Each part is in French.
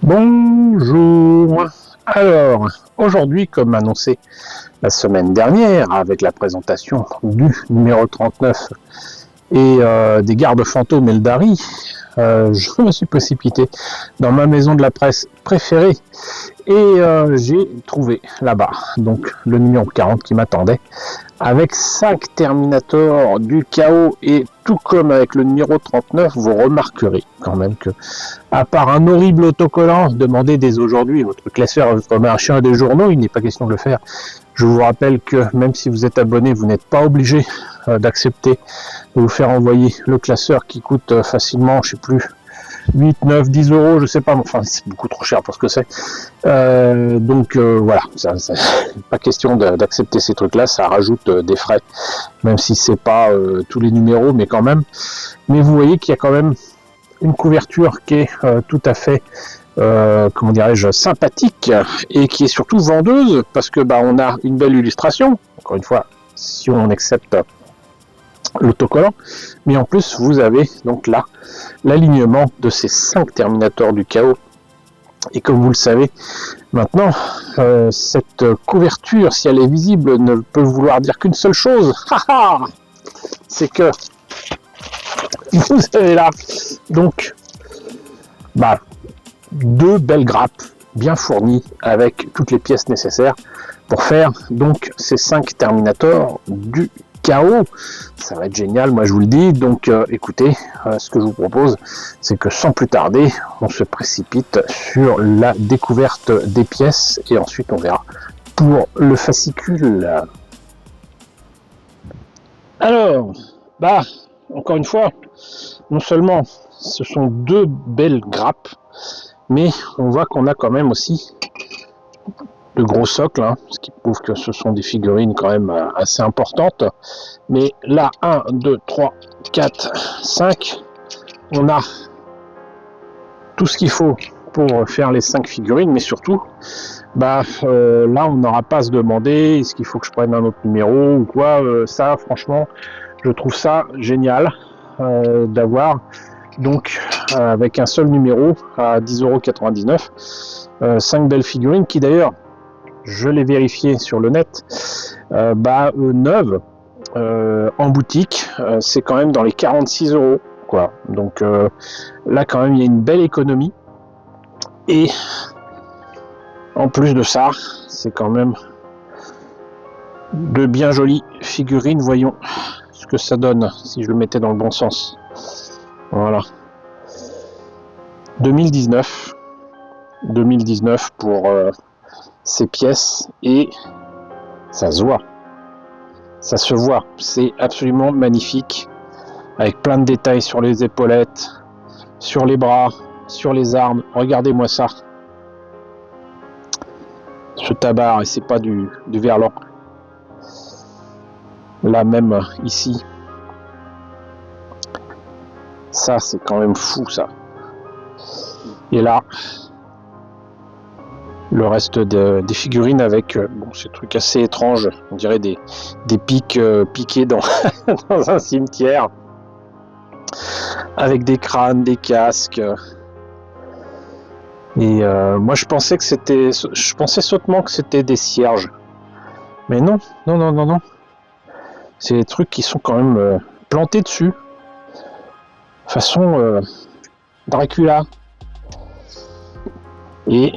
Bonjour. Alors, aujourd'hui, comme annoncé la semaine dernière, avec la présentation du numéro 39 et des gardes fantômes Eldari, je me suis précipité dans ma maison de la presse préférée et j'ai trouvé là-bas donc le numéro 40 qui m'attendait avec 5 Terminators du chaos, et tout comme avec le numéro 39, vous remarquerez quand même que, à part un horrible autocollant, demandez dès aujourd'hui votre classeur comme un chien des journaux, il n'est pas question de le faire. Je vous rappelle que même si vous êtes abonné, vous n'êtes pas obligé d'accepter de vous faire envoyer le classeur qui coûte facilement, je sais plus, 8, 9, 10 euros, je sais pas, enfin c'est beaucoup trop cher pour ce que c'est. Voilà, ça, pas question d'accepter ces trucs-là, ça rajoute des frais, même si c'est pas tous les numéros, mais quand même. Mais vous voyez qu'il y a quand même une couverture qui est tout à fait, comment dirais-je, sympathique et qui est surtout vendeuse parce que on a une belle illustration. Encore une fois, si on accepte l'autocollant, mais en plus vous avez donc là l'alignement de ces 5 Terminators du chaos. Et comme vous le savez maintenant, cette couverture, si elle est visible, ne peut vouloir dire qu'une seule chose, c'est que vous avez là donc deux belles grappes bien fournies avec toutes les pièces nécessaires pour faire donc ces 5 Terminators du chaos. Ça va être génial, moi je vous le dis. Donc écoutez, ce que je vous propose, c'est que sans plus tarder, on se précipite sur la découverte des pièces et ensuite on verra pour le fascicule. Alors, encore une fois, non seulement ce sont deux belles grappes, mais on voit qu'on a quand même aussi de gros socles, ce qui prouve que ce sont des figurines quand même assez importantes. Mais là, 1, 2, 3, 4, 5, on a tout ce qu'il faut pour faire les 5 figurines, mais surtout, là, on n'aura pas à se demander est-ce qu'il faut que je prenne un autre numéro ou quoi. Ça, franchement, je trouve ça génial d'avoir donc avec un seul numéro à 10,99 €, 5 belles figurines qui d'ailleurs, je l'ai vérifié sur le net, neuves en boutique, c'est quand même dans les 46 € quoi. Donc là quand même il y a une belle économie, et en plus de ça c'est quand même de bien jolies figurines. Voyons ce que ça donne si je le mettais dans le bon sens. Voilà, 2019 pour ces pièces, et ça se voit, c'est absolument magnifique, avec plein de détails sur les épaulettes, sur les bras, sur les armes. Regardez-moi ça, ce tabard, et c'est pas du verlan. Là même ici, ça c'est quand même fou ça. Et là, le reste des figurines avec ces trucs assez étranges, on dirait des pics piqués dans, dans un cimetière, avec des crânes, des casques. Et moi je pensais sottement que c'était des cierges, mais non, c'est des trucs qui sont quand même plantés dessus, façon Dracula, et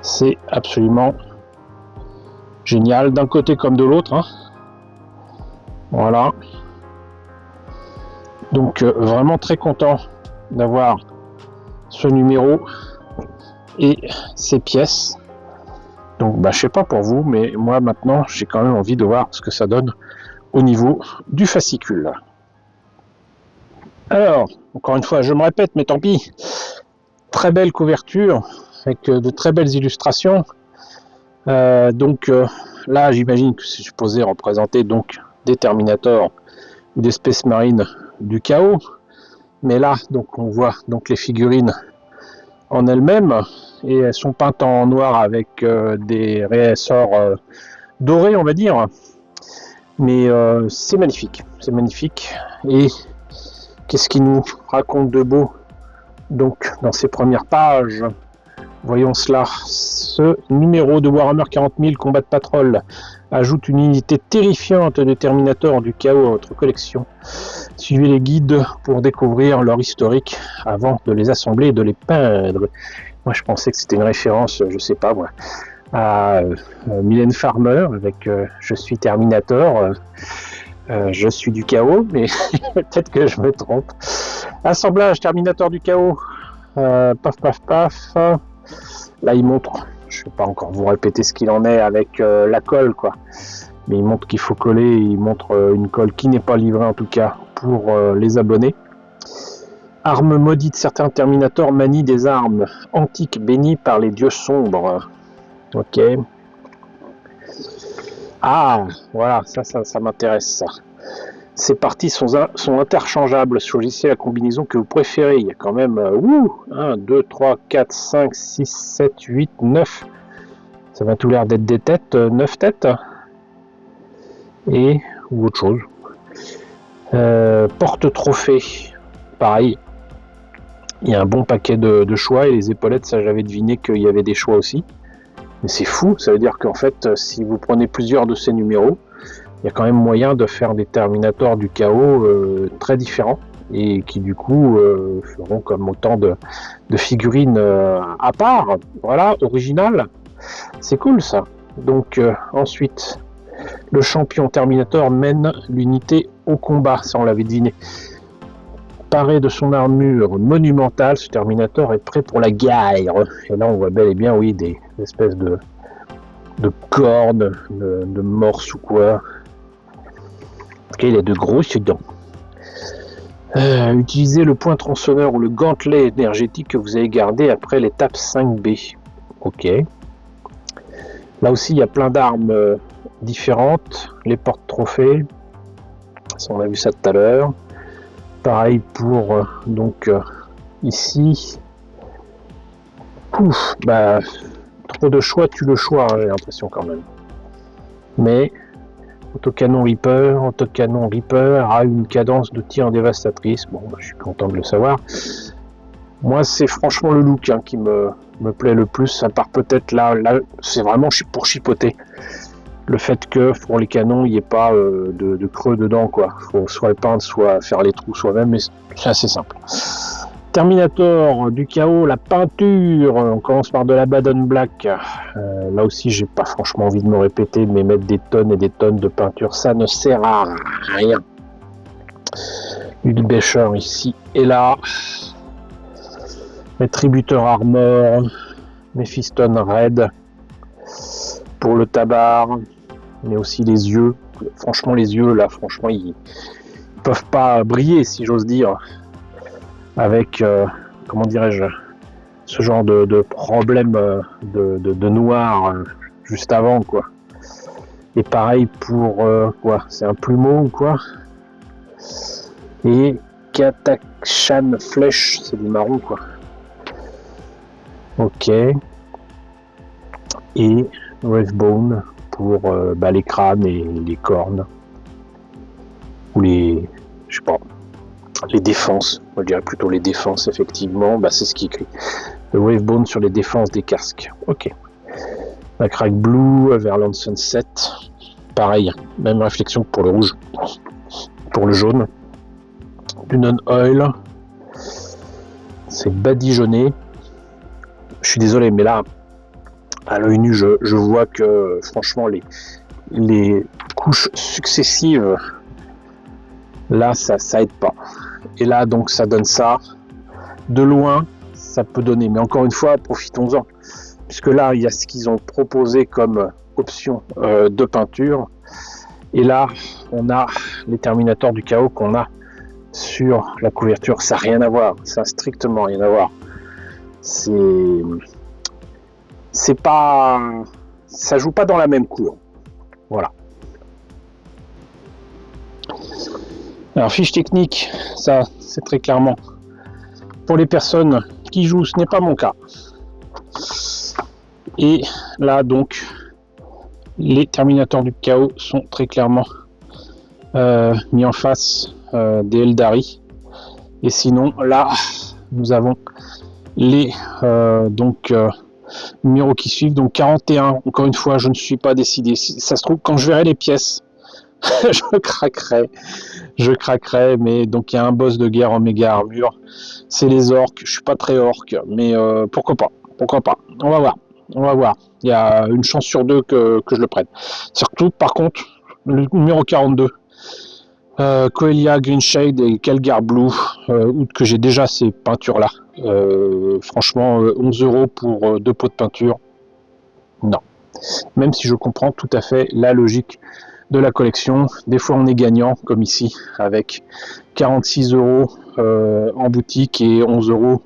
c'est absolument génial d'un côté comme de l'autre, Voilà, donc vraiment très content d'avoir ce numéro et ces pièces. Donc je sais pas pour vous, mais moi maintenant j'ai quand même envie de voir ce que ça donne au niveau du fascicule. Alors, encore une fois, je me répète, mais tant pis, très belle couverture avec de très belles illustrations. Là j'imagine que c'est supposé représenter donc des Terminators ou des Space Marines du chaos, mais là donc on voit donc les figurines en elles-mêmes, et elles sont peintes en noir avec des ressorts dorés, on va dire, mais c'est magnifique, et qu'est-ce qui nous raconte de beau Donc dans ces premières pages, voyons cela. Ce numéro de Warhammer 40 000 Combat de Patrol ajoute une unité terrifiante de Terminator du chaos à votre collection. Suivez les guides pour découvrir leur historique avant de les assembler et de les peindre. Moi je pensais que c'était une référence, je sais pas moi, à Mylène Farmer avec Je suis Terminator, je suis du chaos, mais peut-être que je me trompe. Assemblage Terminator du chaos, paf paf paf. Là il montre, je ne vais pas encore vous répéter ce qu'il en est avec la colle quoi, mais il montre qu'il faut coller, il montre une colle qui n'est pas livrée en tout cas pour les abonnés. Armes maudites, certains Terminators manient des armes antiques bénies par les dieux sombres. Ok. Ah, voilà, ça m'intéresse ça. Ces parties sont interchangeables. Choisissez la combinaison que vous préférez. Il y a quand même 1, 2, 3, 4, 5, 6, 7, 8, 9. Ça va tout l'air d'être des têtes, 9 têtes. Et ou autre chose. Porte-trophée. Pareil. Il y a un bon paquet de choix. Et les épaulettes, ça j'avais deviné qu'il y avait des choix aussi. Mais c'est fou. Ça veut dire qu'en fait, si vous prenez plusieurs de ces numéros, il y a quand même moyen de faire des Terminators du chaos très différents et qui du coup feront comme autant de figurines à part, voilà, originales. C'est cool ça. Donc ensuite, le champion Terminator mène l'unité au combat, ça on l'avait deviné. Paré de son armure monumentale, ce Terminator est prêt pour la guerre. Et là on voit bel et bien, oui, des espèces de cornes, de morse ou quoi. Okay, il a de grosses dents. Utilisez le point tronçonneur ou le gantelet énergétique que vous avez gardé après l'étape 5B. Ok. Là aussi, il y a plein d'armes différentes. Les porte-trophées. Ça, on a vu ça tout à l'heure. Pareil pour donc ici. Ouf, bah, trop de choix, tue le choix, hein, j'ai l'impression quand même. Mais autocanon Reaper a une cadence de tir dévastatrice. Bon, bah, je suis content de le savoir. Moi, c'est franchement le look hein, qui me plaît le plus, à part peut-être là c'est vraiment pour chipoter. Le fait que pour les canons, il n'y ait pas de creux dedans, quoi. Faut soit les peindre, soit faire les trous soi-même, mais c'est assez simple. Terminator du chaos, la peinture, on commence par de la Baden Black. Là aussi, j'ai pas franchement envie de me répéter, mais mettre des tonnes et des tonnes de peinture, ça ne sert à rien. Une bêcheur ici et là. Rétributeur Armor, Mephiston Red pour le tabac, mais aussi les yeux. Franchement, les yeux là, franchement, ils peuvent pas briller, si j'ose dire. Avec, comment dirais-je, ce genre de problème de noir juste avant, quoi. Et pareil pour, quoi, c'est un plumeau ou quoi. Et Katakhan Flèche, c'est du marron, quoi. Ok. Et Wavebone pour les crânes et les cornes. Ou les, je sais pas, les défenses, on dirait plutôt les défenses, effectivement, c'est ce qui est écrit. Le Wavebone sur les défenses des casques. Ok. La Crack Blue, Verland Sunset. Pareil, même réflexion que pour le rouge. Pour le jaune. Du Non-Oil. C'est badigeonné. Je suis désolé, mais là, à l'œil nu, je vois que, franchement, les couches successives, là, ça aide pas. Et là, donc, ça donne ça. De loin, ça peut donner. Mais encore une fois, profitons-en. Puisque là, il y a ce qu'ils ont proposé comme option de peinture. Et là, on a les Terminators du chaos qu'on a sur la couverture. Ça n'a rien à voir. Ça n'a strictement rien à voir. C'est pas... Ça joue pas dans la même cour. Voilà. Alors, fiche technique, ça, c'est très clairement pour les personnes qui jouent, ce n'est pas mon cas. Et là, donc, les Terminators du chaos sont très clairement mis en face des Eldari. Et sinon, là, nous avons les numéros qui suivent. Donc 41, encore une fois, je ne suis pas décidé. Si ça se trouve, quand je verrai les pièces, je craquerai, mais donc il y a un boss de guerre en méga armure. C'est les orques. Je suis pas très orque, mais pourquoi pas. On va voir. Il y a une chance sur deux que je le prenne. Surtout, par contre, le numéro 42. Coelia, Green Shade et Calgar Blue, outre que j'ai déjà ces peintures là. Franchement, 11 € pour 2 pots de peinture, non. Même si je comprends tout à fait la logique de la collection, des fois on est gagnant, comme ici, avec 46 € en boutique et 11 €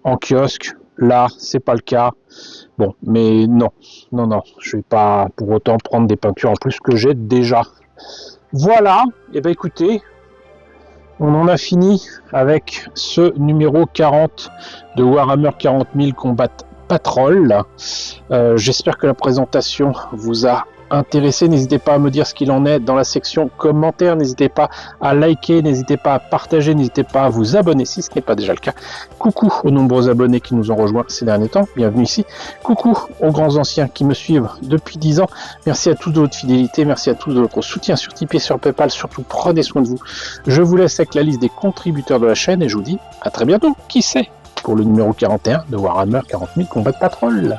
en kiosque. Là, c'est pas le cas. Bon, mais non, je vais pas pour autant prendre des peintures en plus que j'ai déjà. Voilà, et ben écoutez, on en a fini avec ce numéro 40 de Warhammer 40 000 Combat Patrol. J'espère que la présentation vous a intéressé. N'hésitez pas à me dire ce qu'il en est dans la section commentaires. N'hésitez pas à liker, n'hésitez pas à partager, n'hésitez pas à vous abonner si ce n'est pas déjà le cas. Coucou aux nombreux abonnés qui nous ont rejoints ces derniers temps. Bienvenue ici. Coucou aux grands anciens qui me suivent depuis 10 ans. Merci à tous de votre fidélité. Merci à tous de votre soutien sur Tipeee, sur Paypal. Surtout, prenez soin de vous. Je vous laisse avec la liste des contributeurs de la chaîne et je vous dis à très bientôt. Qui sait, pour le numéro 41 de Warhammer 40 000 Combat Patrol.